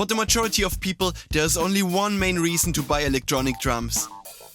For the majority of people, there's only one main reason to buy electronic drums,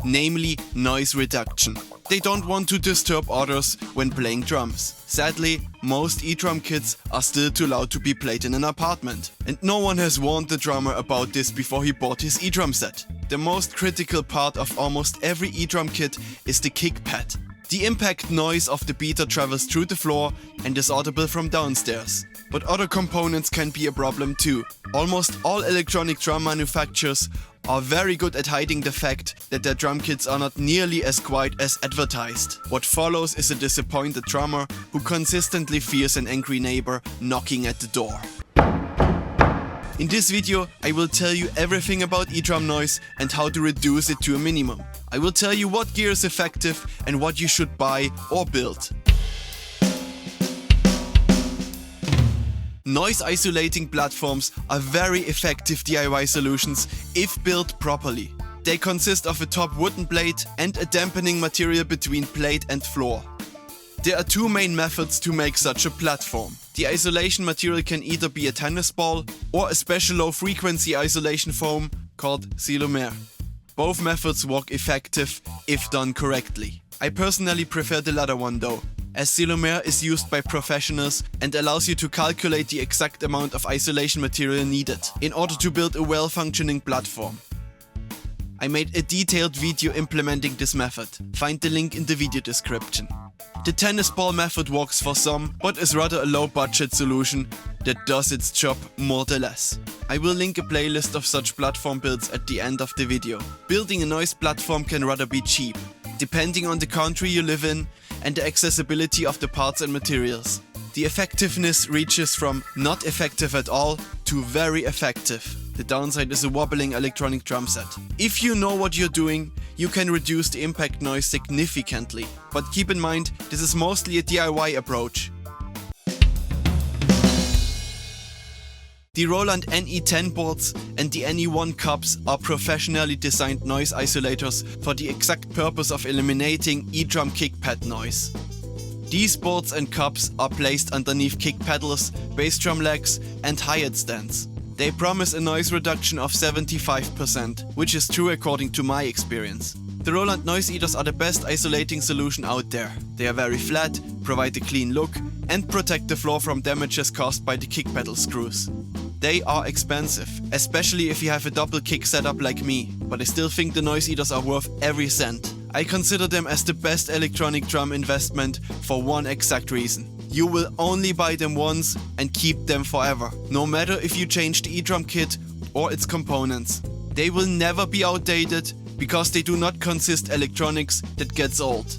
namely noise reduction. They don't want to disturb others when playing drums. Sadly, most e-drum kits are still too loud to be played in an apartment. And no one has warned the drummer about this before he bought his e-drum set. The most critical part of almost every e-drum kit is the kick pad. The impact noise of the beater travels through the floor and is audible from downstairs. But other components can be a problem too. Almost all electronic drum manufacturers are very good at hiding the fact that their drum kits are not nearly as quiet as advertised. What follows is a disappointed drummer who consistently fears an angry neighbor knocking at the door. In this video, I will tell you everything about e-drum noise and how to reduce it to a minimum. I will tell you what gear is effective and what you should buy or build. Noise isolating platforms are very effective DIY solutions if built properly. They consist of a top wooden plate and a dampening material between plate and floor. There are two main methods to make such a platform. The isolation material can either be a tennis ball or a special low frequency isolation foam called Cymbal. Both methods work effective if done correctly. I personally prefer the latter one though, as Cymbal is used by professionals and allows you to calculate the exact amount of isolation material needed in order to build a well-functioning platform. I made a detailed video implementing this method. Find the link in the video description. The tennis ball method works for some, but is rather a low-budget solution that does its job more or less. I will link a playlist of such platform builds at the end of the video. Building a noise platform can rather be cheap, depending on the country you live in and the accessibility of the parts and materials. The effectiveness reaches from not effective at all to very effective. The downside is a wobbling electronic drum set. If you know what you're doing, you can reduce the impact noise significantly. But keep in mind, this is mostly a DIY approach. The Roland NE10 boards and the NE1 cups are professionally designed noise isolators for the exact purpose of eliminating e-drum kick pad noise. These boards and cups are placed underneath kick pedals, bass drum legs and hi-hat stands. They promise a noise reduction of 75%, which is true according to my experience. The Roland noise eaters are the best isolating solution out there. They are very flat, provide a clean look and protect the floor from damages caused by the kick pedal screws. They are expensive, especially if you have a double kick setup like me, but I still think the noise eaters are worth every cent. I consider them as the best electronic drum investment for one exact reason. You will only buy them once and keep them forever, no matter if you change the e-drum kit or its components. They will never be outdated because they do not consist electronics that gets old.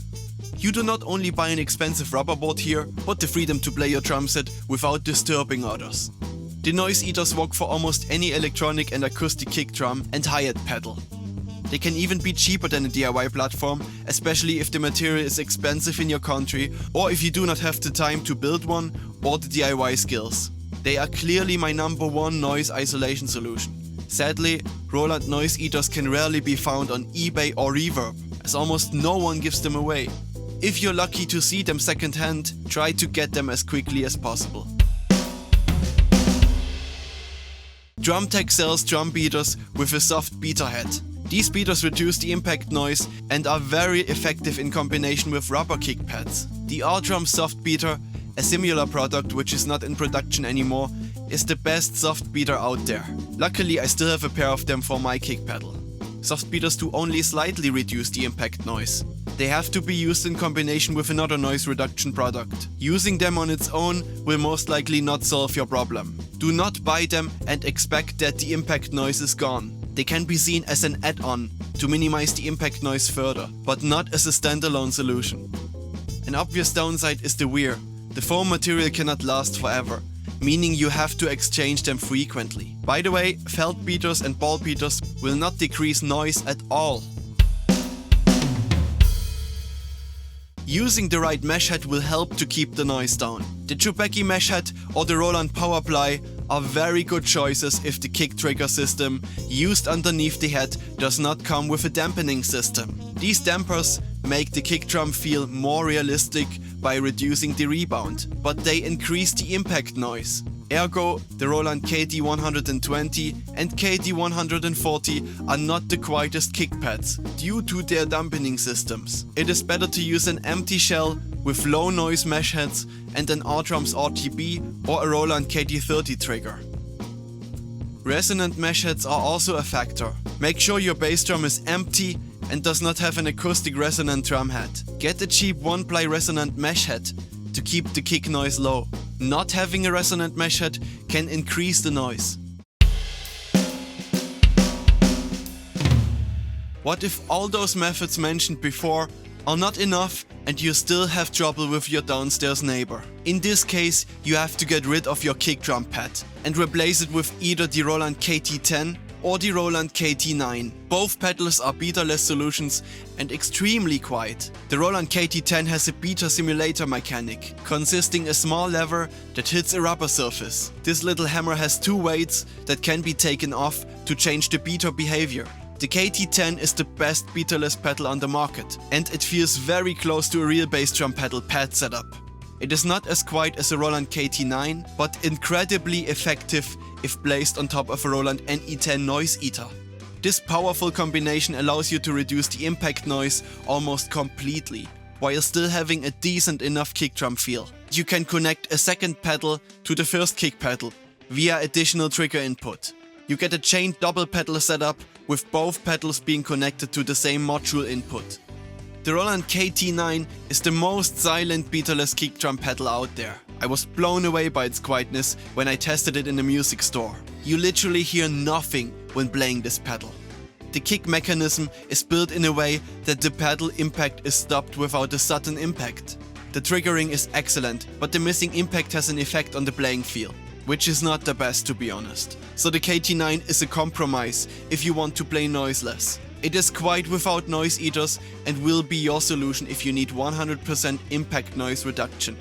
You do not only buy an expensive rubber board here, but the freedom to play your drum set without disturbing others. The noise eaters work for almost any electronic and acoustic kick drum and hi-hat pedal. They can even be cheaper than a DIY platform, especially if the material is expensive in your country or if you do not have the time to build one or the DIY skills. They are clearly my number one noise isolation solution. Sadly, Roland noise eaters can rarely be found on eBay or Reverb, as almost no one gives them away. If you're lucky to see them second-hand, try to get them as quickly as possible. Drumtech sells drum beaters with a soft beater head. These beaters reduce the impact noise and are very effective in combination with rubber kick pads. The R-Drum soft beater, a similar product which is not in production anymore, is the best soft beater out there. Luckily, I still have a pair of them for my kick pedal. Soft beaters do only slightly reduce the impact noise. They have to be used in combination with another noise reduction product. Using them on its own will most likely not solve your problem. Do not buy them and expect that the impact noise is gone. They can be seen as an add-on to minimize the impact noise further, but not as a standalone solution. An obvious downside is the wear. The foam material cannot last forever, meaning you have to exchange them frequently. By the way, felt beaters and ball beaters will not decrease noise at all. Using the right mesh head will help to keep the noise down. The Chubecki mesh head or the Roland power ply are very good choices if the kick trigger system used underneath the head does not come with a dampening system. These dampers make the kick drum feel more realistic by reducing the rebound, but they increase the impact noise. Ergo, the Roland KD120 and KD140 are not the quietest kick pads due to their dampening systems. It is better to use an empty shell with low noise mesh heads and an R-Drums RTB or a Roland KD30 trigger. Resonant mesh heads are also a factor. Make sure your bass drum is empty and does not have an acoustic resonant drum head. Get a cheap 1-ply resonant mesh head to keep the kick noise low. Not having a resonant mesh head can increase the noise. What if all those methods mentioned before are not enough and you still have trouble with your downstairs neighbor? In this case, you have to get rid of your kick drum pad and replace it with either the Roland KT10 or the Roland KT9. Both pedals are beaterless solutions and extremely quiet. The Roland KT10 has a beater simulator mechanic, consisting a small lever that hits a rubber surface. This little hammer has 2 weights that can be taken off to change the beater behavior. The KT10 is the best beaterless pedal on the market, and it feels very close to a real bass drum pedal pad setup. It is not as quiet as a Roland KT9, but incredibly effective if placed on top of a Roland NE10 noise eater. This powerful combination allows you to reduce the impact noise almost completely, while still having a decent enough kick drum feel. You can connect a second pedal to the first kick pedal via additional trigger input. You get a chained double pedal setup with both pedals being connected to the same module input. The Roland KT9 is the most silent beaterless kick drum pedal out there. I was blown away by its quietness when I tested it in a music store. You literally hear nothing when playing this pedal. The kick mechanism is built in a way that the pedal impact is stopped without a sudden impact. The triggering is excellent, but the missing impact has an effect on the playing feel, which is not the best, to be honest. So the KT9 is a compromise if you want to play noiseless. It is quiet without noise eaters and will be your solution if you need 100% impact noise reduction.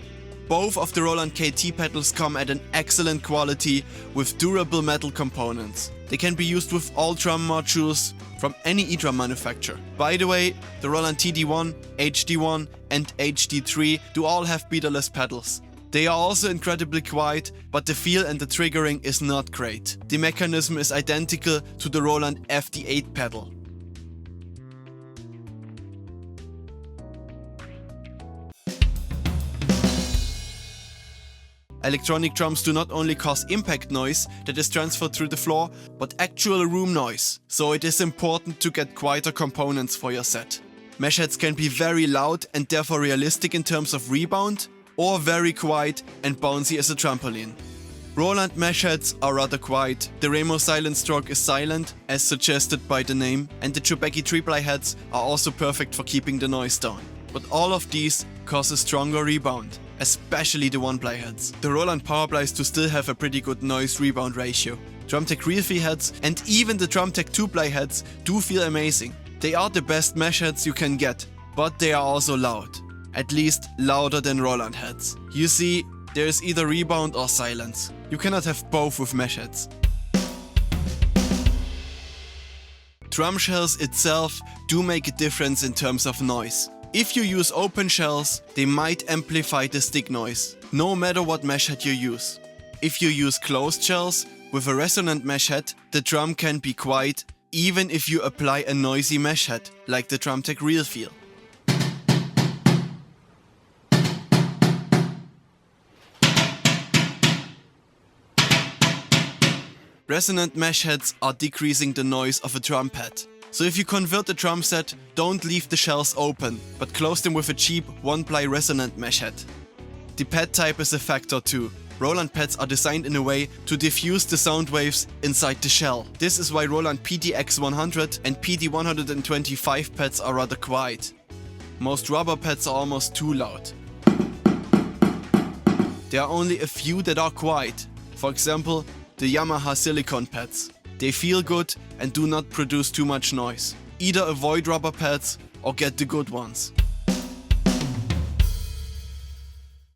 Both of the Roland KT pedals come at an excellent quality with durable metal components. They can be used with all drum modules from any e-drum manufacturer. By the way, the Roland TD1, HD1 and HD3 do all have beaterless pedals. They are also incredibly quiet, but the feel and the triggering is not great. The mechanism is identical to the Roland FD8 pedal. Electronic drums do not only cause impact noise that is transferred through the floor, but actual room noise, so it is important to get quieter components for your set. Mesh heads can be very loud and therefore realistic in terms of rebound, or very quiet and bouncy as a trampoline. Roland mesh heads are rather quiet, the Remo silent stroke is silent, as suggested by the name, and the Chubecki 3-ply heads are also perfect for keeping the noise down. But all of these cause a stronger rebound, especially the 1-ply heads. The Roland Powerplies do still have a pretty good noise rebound ratio. Drumtech Realfee heads and even the Drumtech 2-ply heads do feel amazing. They are the best mesh heads you can get, but they are also loud. At least louder than Roland heads. You see, there is either rebound or silence. You cannot have both with mesh heads. Drum shells itself do make a difference in terms of noise. If you use open shells, they might amplify the stick noise, no matter what mesh head you use. If you use closed shells with a resonant mesh head, the drum can be quiet even if you apply a noisy mesh head, like the Drumtech Realfee. Resonant mesh heads are decreasing the noise of a drum pad. So if you convert the drum set, don't leave the shells open, but close them with a cheap 1-ply resonant mesh head. The pad type is a factor too. Roland pads are designed in a way to diffuse the sound waves inside the shell. This is why Roland PDX100 and PD125 pads are rather quiet. Most rubber pads are almost too loud. There are only a few that are quiet. For example, the Yamaha silicone pads. They feel good and do not produce too much noise. Either avoid rubber pads or get the good ones.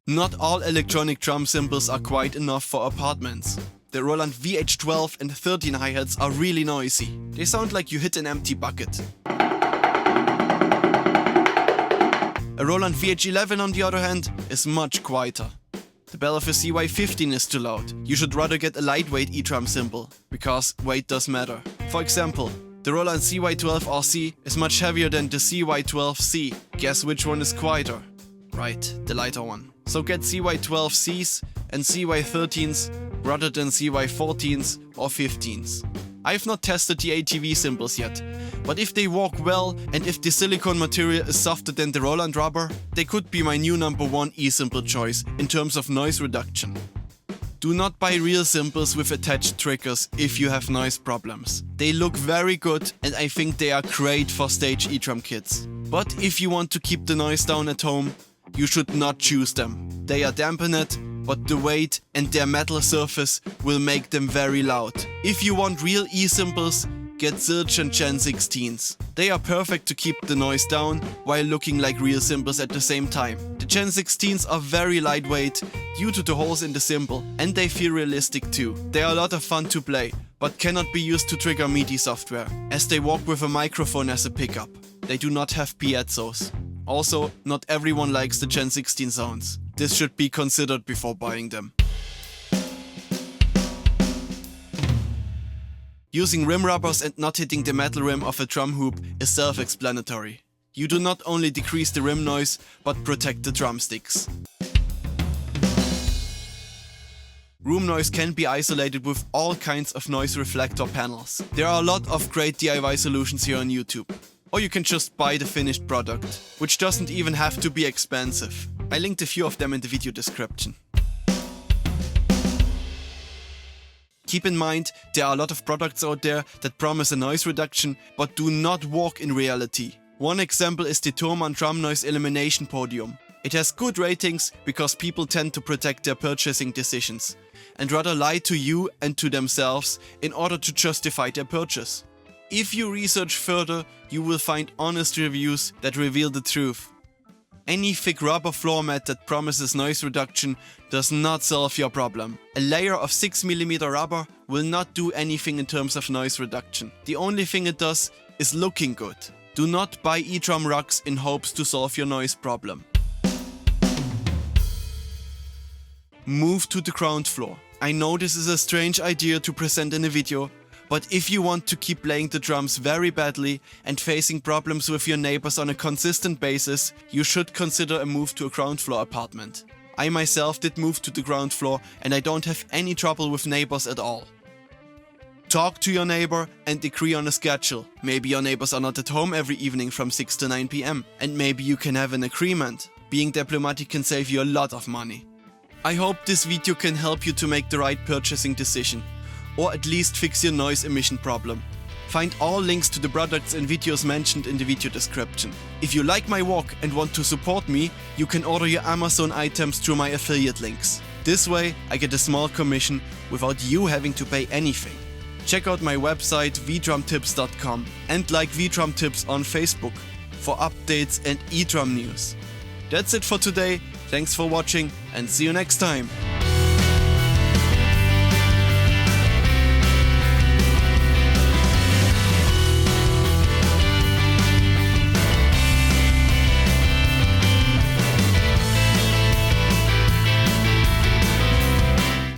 Not all electronic drum cymbals are quiet enough for apartments. The Roland VH12 and 13 hi-hats are really noisy. They sound like you hit an empty bucket. A Roland VH11 on the other hand is much quieter. The bell of a CY15 is too loud. You should rather get a lightweight E-drum cymbal, because weight does matter. For example, the Roland CY12RC is much heavier than the CY12C. Guess which one is quieter? Right, the lighter one. So get CY12Cs and CY13s rather than CY14s or 15s. I've not tested the ATV cymbals yet, but if they work well and if the silicone material is softer than the Roland rubber, they could be my new number one E-cymbal choice in terms of noise reduction. Do not buy real cymbals with attached triggers if you have noise problems. They look very good and I think they are great for stage E-drum kits. But if you want to keep the noise down at home, you should not choose them. They are dampened, but the weight and their metal surface will make them very loud. If you want real E-cymbals, get Zilch and Gen 16s. They are perfect to keep the noise down while looking like real cymbals at the same time. The Gen 16s are very lightweight due to the holes in the cymbal, and they feel realistic too. They are a lot of fun to play, but cannot be used to trigger MIDI software, as they work with a microphone as a pickup. They do not have piezo's. Also, not everyone likes the Gen 16 sounds. This should be considered before buying them. Using rim rubbers and not hitting the metal rim of a drum hoop is self-explanatory. You do not only decrease the rim noise, but protect the drumsticks. Room noise can be isolated with all kinds of noise reflector panels. There are a lot of great DIY solutions here on YouTube. Or you can just buy the finished product, which doesn't even have to be expensive. I linked a few of them in the video description. Keep in mind, there are a lot of products out there that promise a noise reduction, but do not work in reality. One example is the Thomann Drum Noise Elimination Podium. It has good ratings because people tend to protect their purchasing decisions, and rather lie to you and to themselves in order to justify their purchase. If you research further, you will find honest reviews that reveal the truth. Any thick rubber floor mat that promises noise reduction does not solve your problem. A layer of 6mm rubber will not do anything in terms of noise reduction. The only thing it does is looking good. Do not buy E-drum rugs in hopes to solve your noise problem. Move to the ground floor. I know this is a strange idea to present in a video, but if you want to keep playing the drums very badly and facing problems with your neighbors on a consistent basis, you should consider a move to a ground floor apartment. I myself did move to the ground floor and I don't have any trouble with neighbors at all. Talk to your neighbor and agree on a schedule. Maybe your neighbors are not at home every evening from 6 to 9 PM, and maybe you can have an agreement. Being diplomatic can save you a lot of money. I hope this video can help you to make the right purchasing decision, or at least fix your noise emission problem. Find all links to the products and videos mentioned in the video description. If you like my work and want to support me, you can order your Amazon items through my affiliate links. This way, I get a small commission without you having to pay anything. Check out my website V-drumtips.com and like V-drumtips on Facebook for updates and E-drum news. That's it for today. Thanks for watching and see you next time.